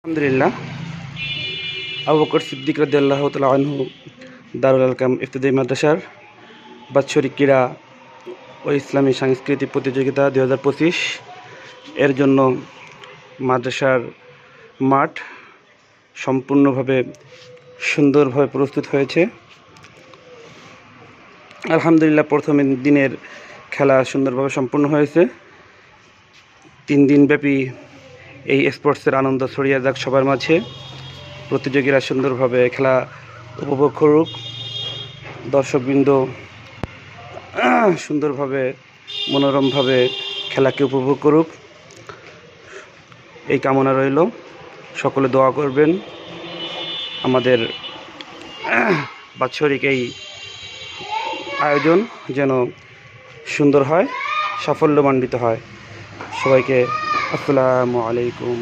আলহামদুলিল্লাহ, আবু বকর সিদ্দিক রাদিয়াল্লাহু তাআলা আনহু দারুল আরকাম ইফতেদায়ী মাদ্রাসার বাৎসরিক ক্রীড়া ও ইসলামী সাংস্কৃতিক প্রতিযোগিতা 2025 এর জন্য মাদ্রাসার মাঠ সম্পূর্ণভাবে সুন্দরভাবে প্রস্তুত হয়েছে। আলহামদুলিল্লাহ, প্রথম দিনের খেলা সুন্দরভাবে সম্পূর্ণ হয়েছে। 3 দিনব্যাপী এই স্পোর্টসের আনন্দ ছড়িয়ে যাক সবার মাঝে। প্রতিযোগীরা সুন্দরভাবে খেলা উপভোগ করুক, দর্শকবৃন্দ সুন্দরভাবে মনোরমভাবে খেলাকে উপভোগ করুক, এই কামনা রইল। সকলে দোয়া করবেন আমাদের বাৎসরিক এই আয়োজন যেন সুন্দর হয়, সাফল্যমণ্ডিত হয়। সবাইকে আসসালামু আলাইকুম।